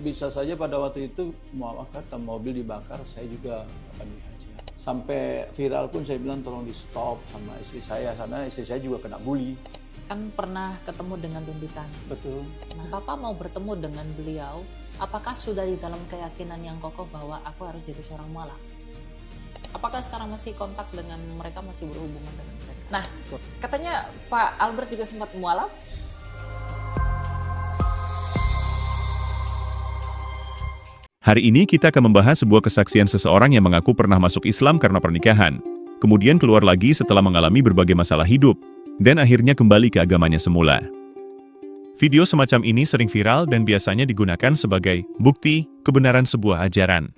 bisa saja pada waktu itu mau kata mobil dibakar, saya juga akan dihajar. Sampai viral pun saya bilang tolong di stop sama istri saya, karena istri saya juga kena bully. Kan pernah ketemu dengan Dunditan. Betul. Nah, Papa mau bertemu dengan beliau, apakah sudah di dalam keyakinan yang kokoh bahwa aku harus jadi seorang mualaf? Apakah sekarang masih kontak dengan mereka, masih berhubungan dengan mereka? Nah, katanya Pak Albert juga sempat mualaf. Hari ini kita akan membahas sebuah kesaksian seseorang yang mengaku pernah masuk Islam karena pernikahan, kemudian keluar lagi setelah mengalami berbagai masalah hidup, dan akhirnya kembali ke agamanya semula. Video semacam ini sering viral dan biasanya digunakan sebagai bukti kebenaran sebuah ajaran.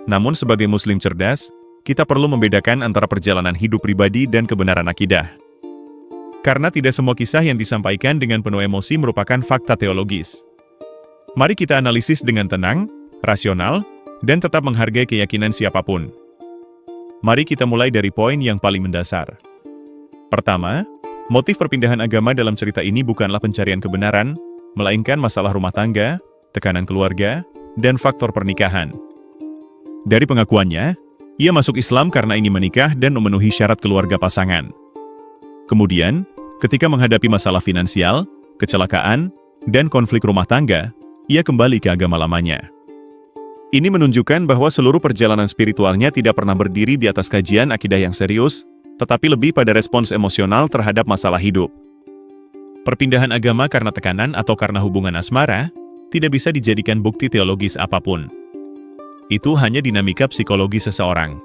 Namun sebagai muslim cerdas, kita perlu membedakan antara perjalanan hidup pribadi dan kebenaran akidah. Karena tidak semua kisah yang disampaikan dengan penuh emosi merupakan fakta teologis. Mari kita analisis dengan tenang, rasional, dan tetap menghargai keyakinan siapapun. Mari kita mulai dari poin yang paling mendasar. Pertama, motif perpindahan agama dalam cerita ini bukanlah pencarian kebenaran, melainkan masalah rumah tangga, tekanan keluarga, dan faktor pernikahan. Dari pengakuannya, ia masuk Islam karena ingin menikah dan memenuhi syarat keluarga pasangan. Kemudian, ketika menghadapi masalah finansial, kecelakaan, dan konflik rumah tangga, ia kembali ke agama lamanya. Ini menunjukkan bahwa seluruh perjalanan spiritualnya tidak pernah berdiri di atas kajian akidah yang serius, tetapi lebih pada respons emosional terhadap masalah hidup. Perpindahan agama karena tekanan atau karena hubungan asmara tidak bisa dijadikan bukti teologis apapun. Itu hanya dinamika psikologi seseorang.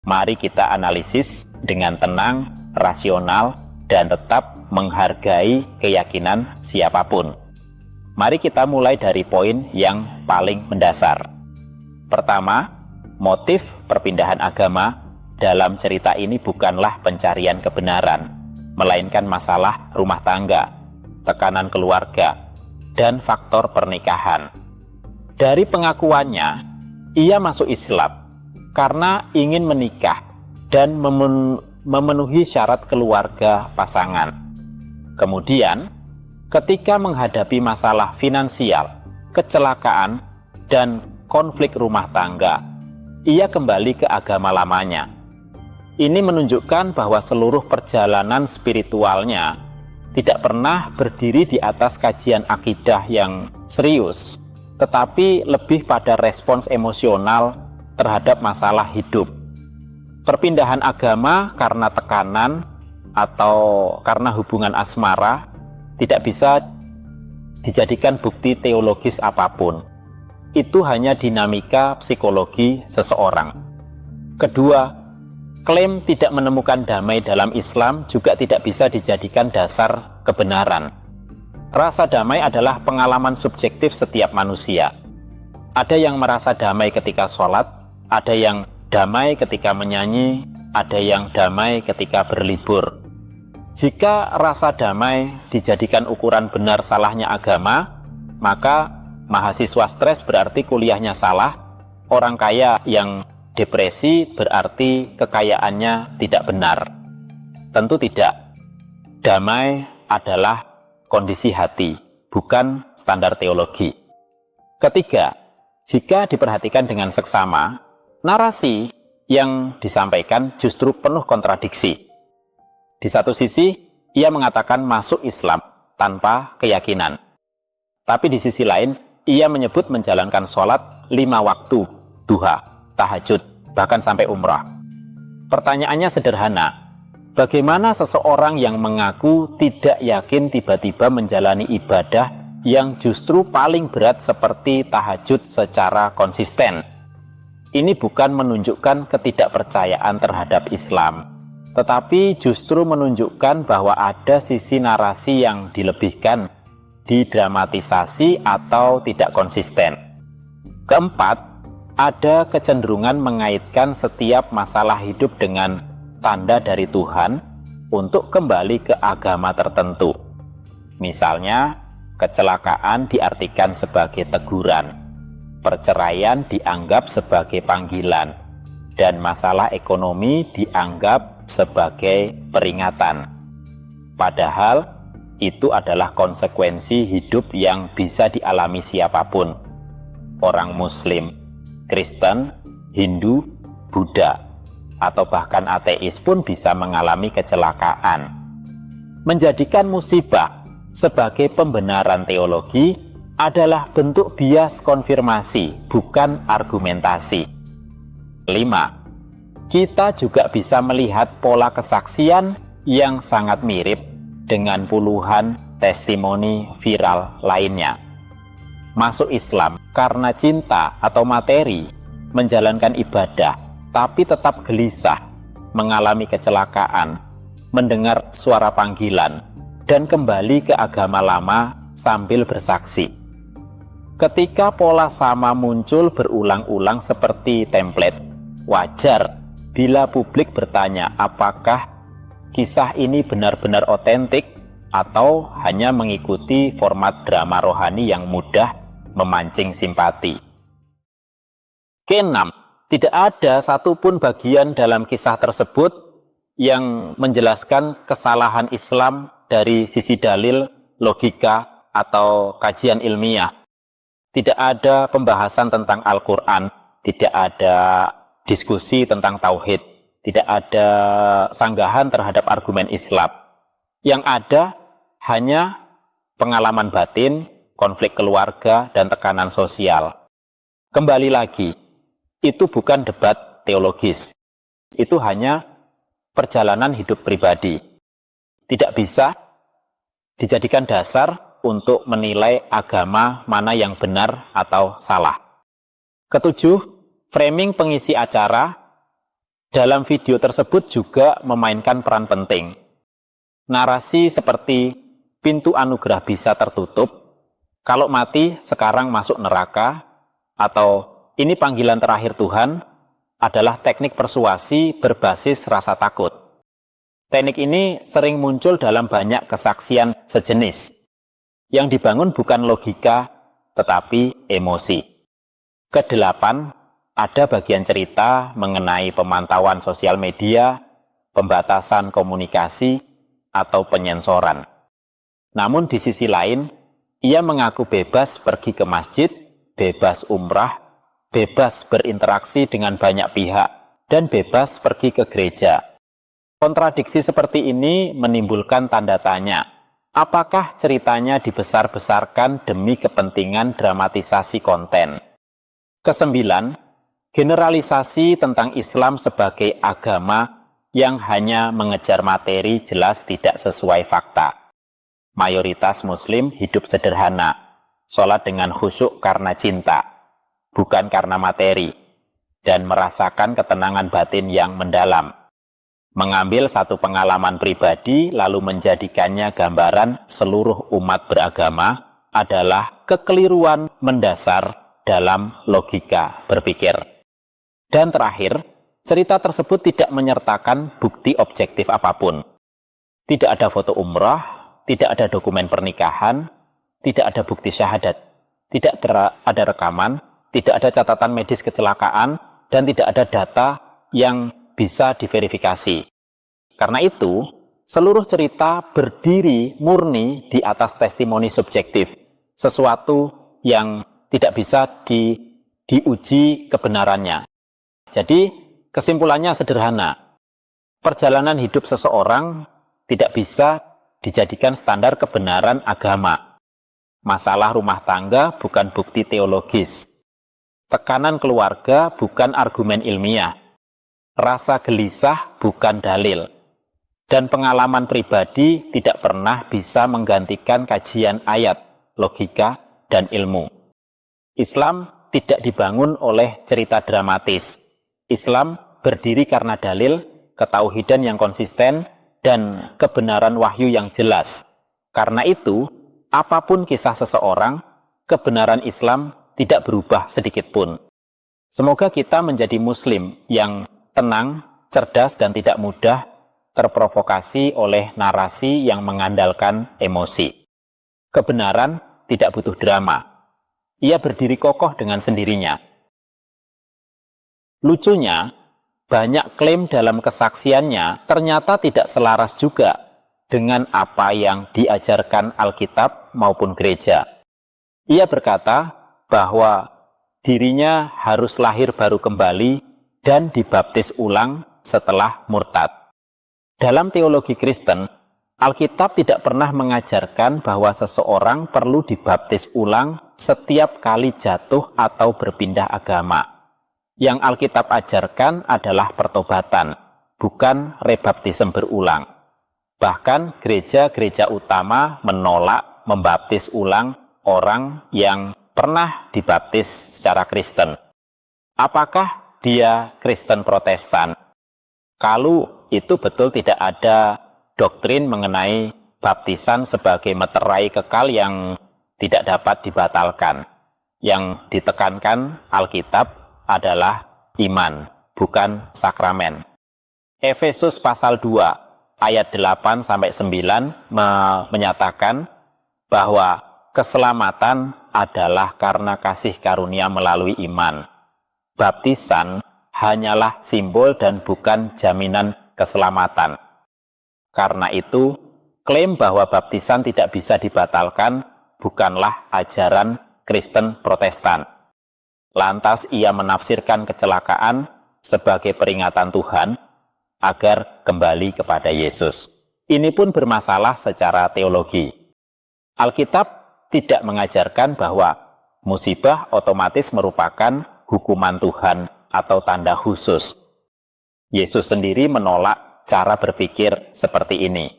Mari kita analisis dengan tenang, rasional, dan tetap menghargai keyakinan siapapun. Mari kita mulai dari poin yang paling mendasar. Pertama, motif perpindahan agama dalam cerita ini bukanlah pencarian kebenaran, melainkan masalah rumah tangga, tekanan keluarga, dan faktor pernikahan. Dari pengakuannya, ia masuk Islam karena ingin menikah dan memenuhi syarat keluarga pasangan. Kemudian, ketika menghadapi masalah finansial, kecelakaan, dan konflik rumah tangga, ia kembali ke agama lamanya. Ini menunjukkan bahwa seluruh perjalanan spiritualnya tidak pernah berdiri di atas kajian akidah yang serius, tetapi lebih pada respons emosional terhadap masalah hidup. Perpindahan agama karena tekanan atau karena hubungan asmara tidak bisa dijadikan bukti teologis apapun. Itu hanya dinamika psikologi seseorang. Kedua, klaim tidak menemukan damai dalam Islam juga tidak bisa dijadikan dasar kebenaran. Rasa damai adalah pengalaman subjektif setiap manusia. Ada yang merasa damai ketika sholat, ada yang damai ketika menyanyi, ada yang damai ketika berlibur. Jika rasa damai dijadikan ukuran benar salahnya agama, maka mahasiswa stres berarti kuliahnya salah, orang kaya yang depresi berarti kekayaannya tidak benar. Tentu tidak. Damai adalah kondisi hati, bukan standar teologi. Ketiga, jika diperhatikan dengan seksama, narasi yang disampaikan justru penuh kontradiksi. Di satu sisi, ia mengatakan masuk Islam tanpa keyakinan. Tapi di sisi lain, ia menyebut menjalankan sholat 5 waktu, duha, tahajud, bahkan sampai umrah. Pertanyaannya sederhana, bagaimana seseorang yang mengaku tidak yakin tiba-tiba menjalani ibadah yang justru paling berat seperti tahajud secara konsisten? Ini bukan menunjukkan ketidakpercayaan terhadap Islam, tetapi justru menunjukkan bahwa ada sisi narasi yang dilebihkan, didramatisasi atau tidak konsisten. Keempat, ada kecenderungan mengaitkan setiap masalah hidup dengan tanda dari Tuhan untuk kembali ke agama tertentu. Misalnya, kecelakaan diartikan sebagai teguran, perceraian dianggap sebagai panggilan, dan masalah ekonomi dianggap sebagai peringatan. Padahal, itu adalah konsekuensi hidup yang bisa dialami siapapun. Orang Muslim, Kristen, Hindu, Buddha, atau bahkan ateis pun bisa mengalami kecelakaan. Menjadikan musibah sebagai pembenaran teologi adalah bentuk bias konfirmasi, bukan argumentasi. 5. Kita juga bisa melihat pola kesaksian yang sangat mirip dengan puluhan testimoni viral lainnya. Masuk Islam karena cinta atau materi, menjalankan ibadah, tapi tetap gelisah, mengalami kecelakaan, mendengar suara panggilan, dan kembali ke agama lama sambil bersaksi. Ketika pola sama muncul berulang-ulang seperti template, wajar bila publik bertanya apakah kisah ini benar-benar otentik atau hanya mengikuti format drama rohani yang mudah memancing simpati. Keenam, tidak ada satupun bagian dalam kisah tersebut yang menjelaskan kesalahan Islam dari sisi dalil, logika, atau kajian ilmiah. Tidak ada pembahasan tentang Al-Quran, tidak ada diskusi tentang tauhid, tidak ada sanggahan terhadap argumen Islam. Yang ada hanya pengalaman batin, konflik keluarga, dan tekanan sosial. Kembali lagi, itu bukan debat teologis. Itu hanya perjalanan hidup pribadi. Tidak bisa dijadikan dasar untuk menilai agama mana yang benar atau salah. Ketujuh, framing pengisi acara dalam video tersebut juga memainkan peran penting. Narasi seperti pintu anugerah bisa tertutup, kalau mati sekarang masuk neraka, atau ini panggilan terakhir Tuhan, adalah teknik persuasi berbasis rasa takut. Teknik ini sering muncul dalam banyak kesaksian sejenis. Yang dibangun bukan logika, tetapi emosi. Kedelapan, ada bagian cerita mengenai pemantauan sosial media, pembatasan komunikasi, atau penyensoran. Namun di sisi lain, ia mengaku bebas pergi ke masjid, bebas umrah, bebas berinteraksi dengan banyak pihak, dan bebas pergi ke gereja. Kontradiksi seperti ini menimbulkan tanda tanya. Apakah ceritanya dibesar-besarkan demi kepentingan dramatisasi konten? Kesembilan, generalisasi tentang Islam sebagai agama yang hanya mengejar materi jelas tidak sesuai fakta. Mayoritas Muslim hidup sederhana, sholat dengan khusyuk karena cinta, bukan karena materi, dan merasakan ketenangan batin yang mendalam. Mengambil satu pengalaman pribadi lalu menjadikannya gambaran seluruh umat beragama adalah kekeliruan mendasar dalam logika berpikir. Dan terakhir, cerita tersebut tidak menyertakan bukti objektif apapun. Tidak ada foto umrah, tidak ada dokumen pernikahan, tidak ada bukti syahadat, tidak ada rekaman, tidak ada catatan medis kecelakaan, dan tidak ada data yang bisa diverifikasi. Karena itu, seluruh cerita berdiri murni di atas testimoni subjektif, sesuatu yang tidak bisa diuji kebenarannya. Jadi, kesimpulannya sederhana. Perjalanan hidup seseorang tidak bisa dijadikan standar kebenaran agama. Masalah rumah tangga bukan bukti teologis. Tekanan keluarga bukan argumen ilmiah. Rasa gelisah bukan dalil. Dan pengalaman pribadi tidak pernah bisa menggantikan kajian ayat, logika, dan ilmu. Islam tidak dibangun oleh cerita dramatis. Islam berdiri karena dalil, ketauhidan yang konsisten, dan kebenaran wahyu yang jelas. Karena itu, apapun kisah seseorang, kebenaran Islam tidak berubah sedikit pun. Semoga kita menjadi Muslim yang tenang, cerdas, dan tidak mudah terprovokasi oleh narasi yang mengandalkan emosi. Kebenaran tidak butuh drama. Ia berdiri kokoh dengan sendirinya. Lucunya, banyak klaim dalam kesaksiannya ternyata tidak selaras juga dengan apa yang diajarkan Alkitab maupun gereja. Ia berkata bahwa dirinya harus lahir baru kembali dan dibaptis ulang setelah murtad. Dalam teologi Kristen, Alkitab tidak pernah mengajarkan bahwa seseorang perlu dibaptis ulang setiap kali jatuh atau berpindah agama. Yang Alkitab ajarkan adalah pertobatan, bukan rebaptisme berulang. Bahkan gereja-gereja utama menolak membaptis ulang orang yang pernah dibaptis secara Kristen. Apakah dia Kristen Protestan? Kalau itu betul tidak ada doktrin mengenai baptisan sebagai meterai kekal yang tidak dapat dibatalkan. Yang ditekankan Alkitab adalah iman, bukan sakramen. Efesus pasal 2 ayat 8-9 menyatakan bahwa keselamatan adalah karena kasih karunia melalui iman. Baptisan hanyalah simbol dan bukan jaminan keselamatan. Karena itu, klaim bahwa baptisan tidak bisa dibatalkan bukanlah ajaran Kristen Protestan. Lantas ia menafsirkan kecelakaan sebagai peringatan Tuhan agar kembali kepada Yesus. Ini pun bermasalah secara teologi. Alkitab tidak mengajarkan bahwa musibah otomatis merupakan hukuman Tuhan atau tanda khusus. Yesus sendiri menolak cara berpikir seperti ini.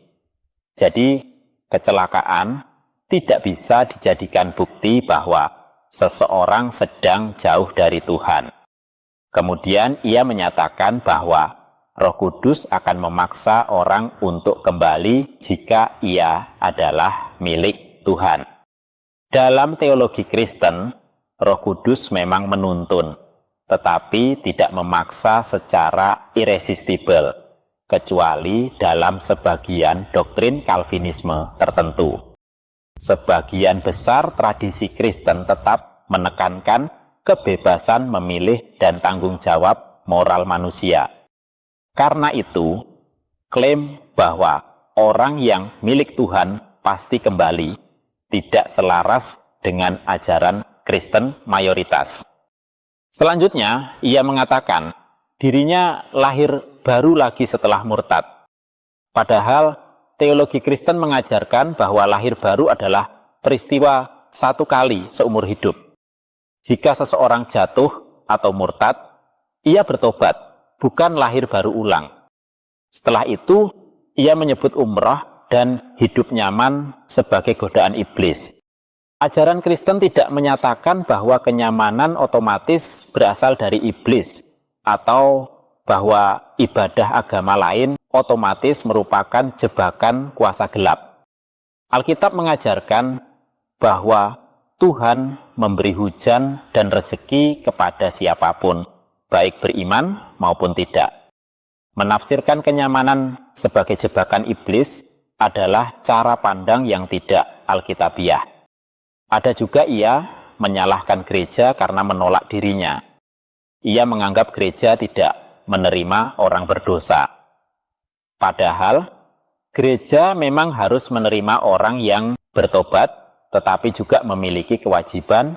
Jadi, kecelakaan tidak bisa dijadikan bukti bahwa seseorang sedang jauh dari Tuhan. Kemudian ia menyatakan bahwa Roh Kudus akan memaksa orang untuk kembali jika ia adalah milik Tuhan. Dalam teologi Kristen, Roh Kudus memang menuntun, tetapi tidak memaksa secara irresistible, kecuali dalam sebagian doktrin Calvinisme tertentu. Sebagian besar tradisi Kristen tetap menekankan kebebasan memilih dan tanggung jawab moral manusia. Karena itu, klaim bahwa orang yang milik Tuhan pasti kembali tidak selaras dengan ajaran Kristen mayoritas. Selanjutnya, ia mengatakan dirinya lahir baru lagi setelah murtad. Padahal teologi Kristen mengajarkan bahwa lahir baru adalah peristiwa satu kali seumur hidup. Jika seseorang jatuh atau murtad, ia bertobat, bukan lahir baru ulang. Setelah itu, ia menyebut umrah dan hidup nyaman sebagai godaan iblis. Ajaran Kristen tidak menyatakan bahwa kenyamanan otomatis berasal dari iblis atau bahwa ibadah agama lain otomatis merupakan jebakan kuasa gelap. Alkitab mengajarkan bahwa Tuhan memberi hujan dan rezeki kepada siapapun, baik beriman maupun tidak. Menafsirkan kenyamanan sebagai jebakan iblis adalah cara pandang yang tidak alkitabiah. Ada juga ia menyalahkan gereja karena menolak dirinya. Ia menganggap gereja tidak menerima orang berdosa. Padahal, gereja memang harus menerima orang yang bertobat, tetapi juga memiliki kewajiban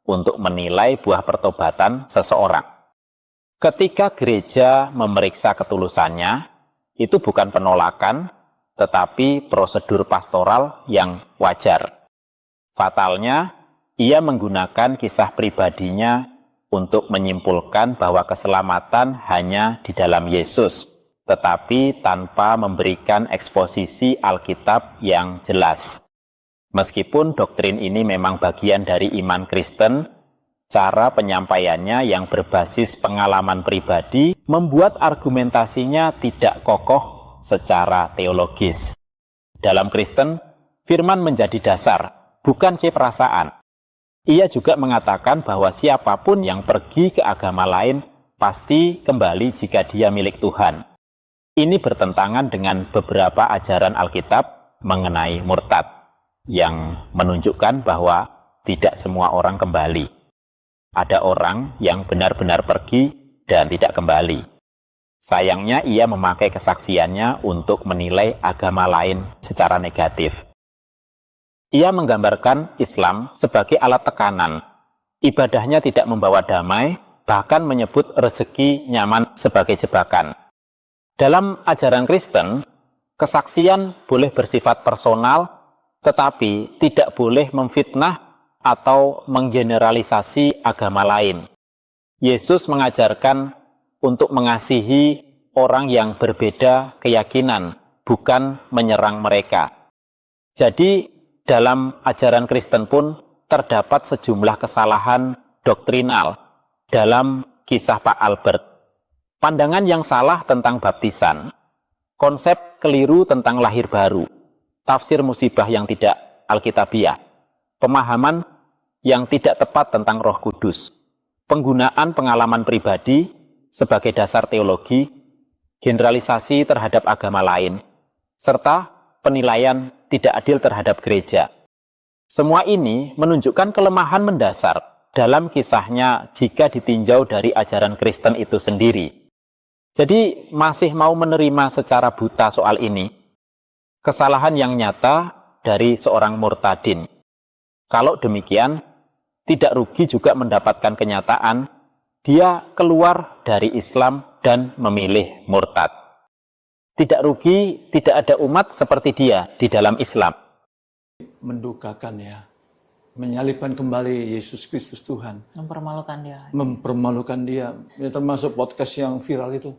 untuk menilai buah pertobatan seseorang. Ketika gereja memeriksa ketulusannya, itu bukan penolakan, tetapi prosedur pastoral yang wajar. Fatalnya, ia menggunakan kisah pribadinya untuk menyimpulkan bahwa keselamatan hanya di dalam Yesus, tetapi tanpa memberikan eksposisi Alkitab yang jelas. Meskipun doktrin ini memang bagian dari iman Kristen, cara penyampaiannya yang berbasis pengalaman pribadi membuat argumentasinya tidak kokoh secara teologis. Dalam Kristen, firman menjadi dasar, bukan perasaan. Ia juga mengatakan bahwa siapapun yang pergi ke agama lain pasti kembali jika dia milik Tuhan. Ini bertentangan dengan beberapa ajaran Alkitab mengenai murtad, yang menunjukkan bahwa tidak semua orang kembali. Ada orang yang benar-benar pergi dan tidak kembali. Sayangnya ia memakai kesaksiannya untuk menilai agama lain secara negatif. Ia menggambarkan Islam sebagai alat tekanan. Ibadahnya tidak membawa damai, bahkan menyebut rezeki nyaman sebagai jebakan. Dalam ajaran Kristen, kesaksian boleh bersifat personal, tetapi tidak boleh memfitnah atau menggeneralisasi agama lain. Yesus mengajarkan untuk mengasihi orang yang berbeda keyakinan, bukan menyerang mereka. Jadi, dalam ajaran Kristen pun terdapat sejumlah kesalahan doktrinal dalam kisah Pak Albert. Pandangan yang salah tentang baptisan, konsep keliru tentang lahir baru, tafsir musibah yang tidak alkitabiah, pemahaman yang tidak tepat tentang Roh Kudus, penggunaan pengalaman pribadi sebagai dasar teologi, generalisasi terhadap agama lain, serta penilaian tidak adil terhadap gereja. Semua ini menunjukkan kelemahan mendasar dalam kisahnya jika ditinjau dari ajaran Kristen itu sendiri. Jadi masih mau menerima secara buta soal ini. Kesalahan yang nyata dari seorang murtadin. Kalau demikian, tidak rugi juga mendapatkan kenyataan dia keluar dari Islam dan memilih murtad. Tidak rugi, tidak ada umat seperti dia di dalam Islam. Mendukakan ya, menyalibkan kembali Yesus Kristus Tuhan. Mempermalukan dia. Mempermalukan dia. Ya, termasuk podcast yang viral itu.